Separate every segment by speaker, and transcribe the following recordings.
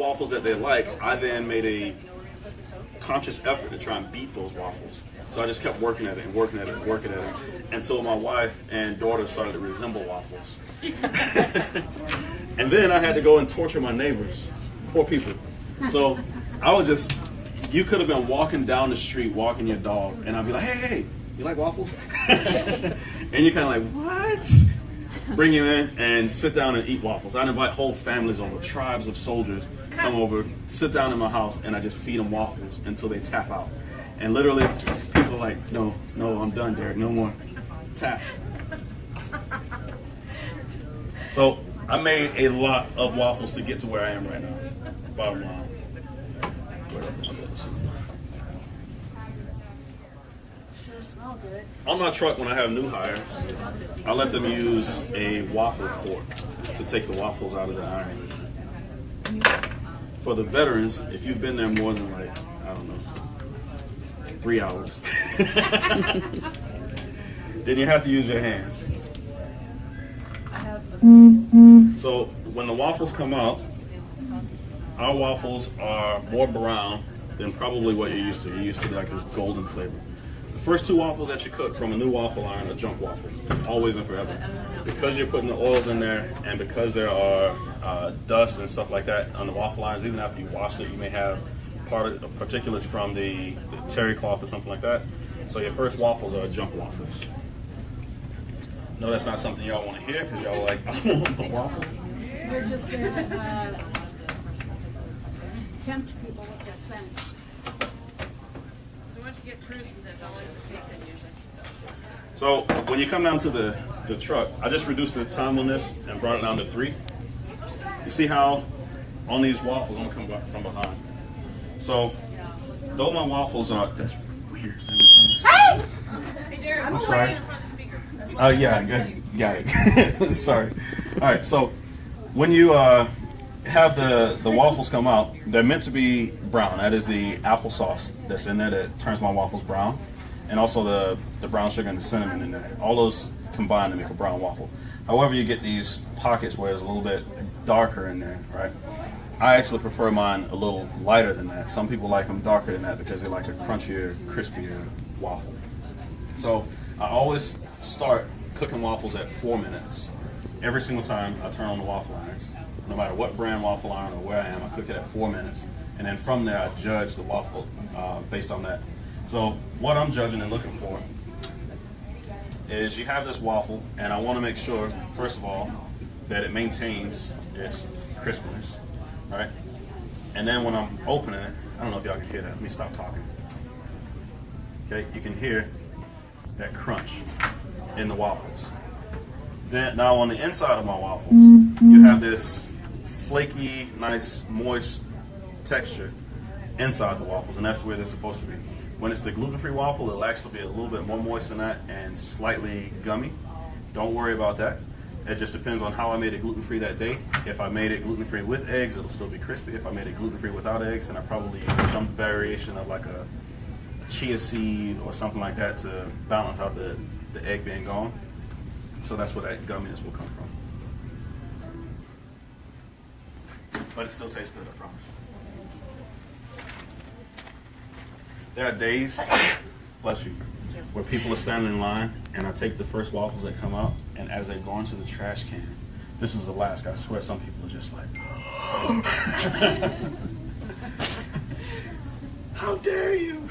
Speaker 1: waffles that they like, I then made a conscious effort to try and beat those waffles. So I just kept working at it and working at it and working at it until my wife and daughter started to resemble waffles. And then I had to go and torture my neighbors, poor people. So I would just, you could have been walking down the street, walking your dog, and I'd be like, hey, you like waffles? And you're kind of like, what? Bring you in and sit down and eat waffles. I'd invite whole families over, tribes of soldiers come over, sit down in my house, and I just feed them waffles until they tap out. And literally, people are like, no, I'm done, Derek, no more. Tap. So I made a lot of waffles to get to where I am right now, bottom line. On my truck, when I have new hires, I let them use a waffle fork to take the waffles out of the iron. For the veterans, if you've been there more than like, I don't know, 3 hours, then you have to use your hands. So when the waffles come out, our waffles are more brown than probably what you're used to. You're used to like this golden flavor. The first 2 waffles that you cook from a new waffle iron are junk waffles, always and forever. Because you're putting the oils in there, and because there are dust and stuff like that on the waffle irons, even after you washed it, you may have part of the particulates from the terry cloth or something like that. So your first waffles are junk waffles. No, that's not something y'all want to hear because y'all are like, I don't want no waffles.
Speaker 2: We're just there to tempt people with the scent.
Speaker 3: So once you get cruising, then how long does it take then usually?
Speaker 1: So when you come down to the truck, I just reduced the time on this and brought it down to 3. You see how on these waffles, I'm gonna come back from behind. So though my waffles are, that's weird.
Speaker 3: Hey, Derek, I'm
Speaker 1: sorry.
Speaker 3: in front of the speaker.
Speaker 1: Oh yeah, good. Got it. Sorry. All right, so when you have the waffles come out, they're meant to be brown. That is the applesauce that's in there that turns my waffles brown, and also the brown sugar and the cinnamon in there. All those combine to make a brown waffle. However, you get these pockets where it's a little bit darker in there, right? I actually prefer mine a little lighter than that. Some people like them darker than that because they like a crunchier, crispier waffle. So I always start cooking waffles at 4 minutes. Every single time I turn on the waffle irons, no matter what brand waffle iron or where I am, I cook it at 4 minutes. And then from there, I judge the waffle based on that. So what I'm judging and looking for is you have this waffle, and I want to make sure, first of all, that it maintains its crispiness, right? And then when I'm opening it, I don't know if y'all can hear that. Let me stop talking. Okay, you can hear that crunch in the waffles. Then now on the inside of my waffles, you have this flaky, nice, moist texture inside the waffles, and that's the way they're supposed to be. When it's the gluten-free waffle, it'll actually be a little bit more moist than that and slightly gummy. Don't worry about that. It just depends on how I made it gluten-free that day. If I made it gluten-free with eggs, it'll still be crispy. If I made it gluten-free without eggs, then I probably use some variation of like a chia seed or something like that to balance out the egg being gone. So that's where that gumminess will come from. But it still tastes good, I promise. There are days, bless you, where people are standing in line and I take the first waffles that come out, and as they go into the trash can, this is Alaska, I swear some people are just like, how dare you?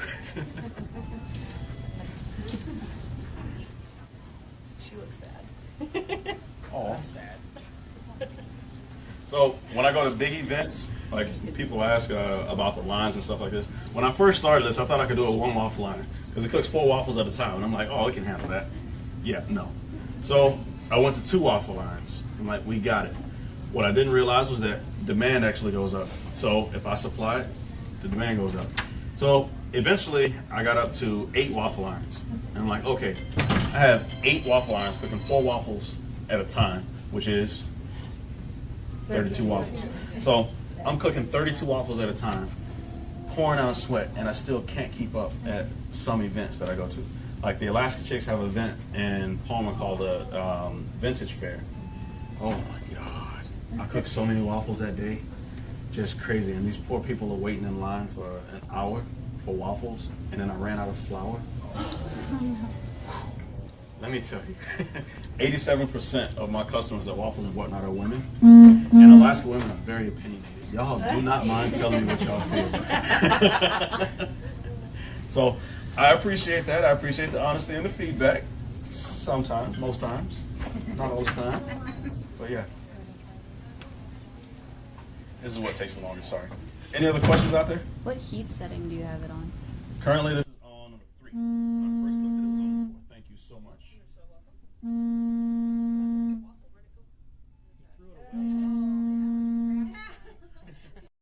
Speaker 3: She looks sad.
Speaker 1: Oh, I'm sad. So when I go to big events, like people ask about the lines and stuff like this. When I first started this, I thought I could do a 1 waffle line because it cooks 4 waffles at a time, and I'm like, oh, it can handle that. Yeah, no. So I went to 2 waffle lines. I'm like, we got it. What I didn't realize was that demand actually goes up. So if I supply it, the demand goes up. So eventually, I got up to 8 waffle irons. And I'm like, okay, I have 8 waffle irons cooking 4 waffles at a time, which is 32 waffles. So I'm cooking 32 waffles at a time, pouring out sweat, and I still can't keep up at some events that I go to. Like the Alaska Chicks have an event in Palmer called the Vintage Fair. Oh my God. I cooked so many waffles that day. just crazy. And these poor people are waiting in line for an hour for waffles, and then I ran out of flour. Let me tell you, 87% of my customers at Waffles and Whatnot are women, and Alaska women are very opinionated. Y'all do not mind telling me what y'all feel. So I appreciate that. I appreciate the honesty and the feedback. Sometimes, most times, not all the time, but yeah. This is what takes the longest. Sorry. Any other questions out there?
Speaker 4: What heat setting do you have it on?
Speaker 1: Currently, this